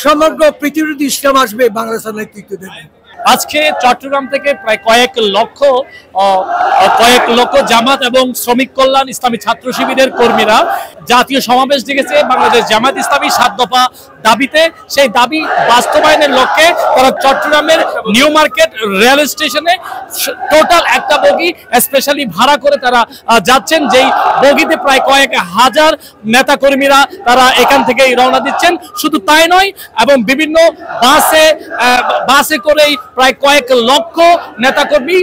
সমগ্র পৃথিবীতে ইসলাম আসবে, বাংলাদেশের নেতৃত্ব দেবে। আজকে চট্টগ্রাম থেকে প্রায় কয়েক লক্ষ জামাত এবং শ্রমিক কল্যাণ ইসলামী ছাত্র শিবিরের কর্মীরা জাতীয় সমাবেশ ডেকেছে বাংলাদেশ জামাত ইসলামী 7 দফা দাবিতে। সেই দাবি বাস্তবায়নের লক্ষ্যে তারা চট্টগ্রামের নিউ মার্কেট রেল স্টেশনে টোটাল একটা বগি স্পেশালি ভাড়া করে তারা যাচ্ছেন, যেই বগিতে প্রায় কয়েক হাজার নেতা কর্মীরা তারা এখান থেকে রওনা দিচ্ছেন। শুধু তাই নয়, এবং বিভিন্ন বাসে করেই প্রায় কয়েক লক্ষ নেতাকর্মী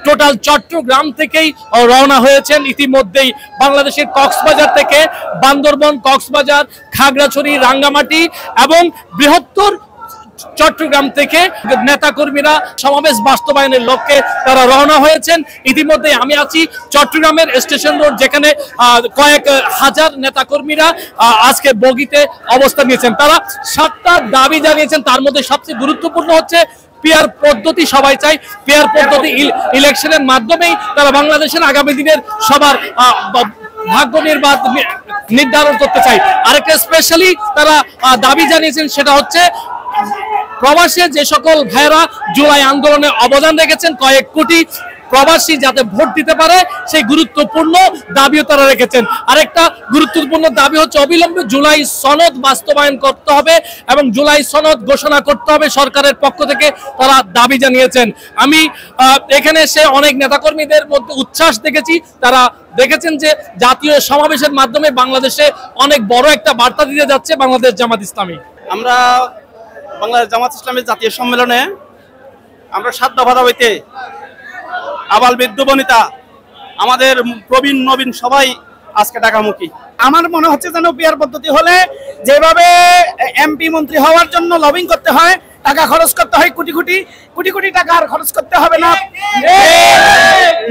টোটাল চট্টগ্রাম থেকেই রওনা হয়েছেন। ইতিমধ্যেই বাংলাদেশের কক্সবাজার থেকে বান্দরবন, কক্সবাজার, খাগড়াছড়ি, রাঙ্গামাটি এবং বৃহত্তর চট্টগ্রাম থেকে নেতাকর্মীরা সমাবেশ বাস্তবায়নের লক্ষ্যে তারা রওনা হয়েছেন। ইতিমধ্যে আমি আছি চট্টগ্রামের স্টেশন রোড, যেখানে কয়েক হাজার নেতাকর্মীরা আজকে বগিতে অবস্থান নিয়েছেন। তারা 7টা দাবি জানিয়েছেন, তার মধ্যে সবচেয়ে গুরুত্বপূর্ণ হচ্ছে পেয়ার পদ্ধতি। সবাই চাই পেয়ার পদ্ধতি, ইলেকশনের মাধ্যমেই তারা বাংলাদেশের আগামী দিনের সবার ভাগ্য নির্ধারণ করতে চাই। আরেকটা স্পেশালি তারা দাবি জানিয়েছেন, সেটা হচ্ছে প্রবাসে যে সকল ভাইয়েরা জুলাই আন্দোলনে অবদান রেখেছেন, কয়েক কোটি প্রবাসী যাতে ভোট দিতে পারে, সেই গুরুত্বপূর্ণ দাবিও তারা রেখেছেন। আরেকটা গুরুত্বপূর্ণ দাবি হচ্ছে অবিলম্বে জুলাই সনদ বাস্তবায়ন করতে হবে এবং জুলাই সনদ ঘোষণা করতে হবে সরকারের পক্ষ থেকে, তারা দাবি জানিয়েছেন। আমি এখানে এসে অনেক নেতাকর্মীদের মধ্যে উচ্ছ্বাস দেখেছি। তারা দেখেছেন যে জাতীয় সমাবেশের মাধ্যমে বাংলাদেশে অনেক বড় একটা বার্তা দিতে যাচ্ছে বাংলাদেশ জামাত ইসলামী। আমরা বাংলাদেশ জামাত ইসলামের জাতীয় সম্মেলনে আমরা 7 দফা দাবিতে আবাল বৃদ্ধ বনিতা, আমাদের প্রবীণ নবীন সবাই আজকে ঢাকামুখী। আমার মনে হচ্ছে যেন পিয়ার পদ্ধতি হলে যেভাবে এমপি মন্ত্রী হওয়ার জন্য লবিং করতে হয়, টাকা খরচ করতে হয়, কোটি কোটি টাকা আর খরচ করতে হবে না,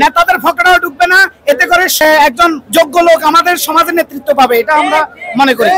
নেতাদের ফকড়াও ঢুকবে না, এতে করে সে একজন যোগ্য লোক আমাদের সমাজের নেতৃত্ব পাবে, এটা আমরা মনে করি।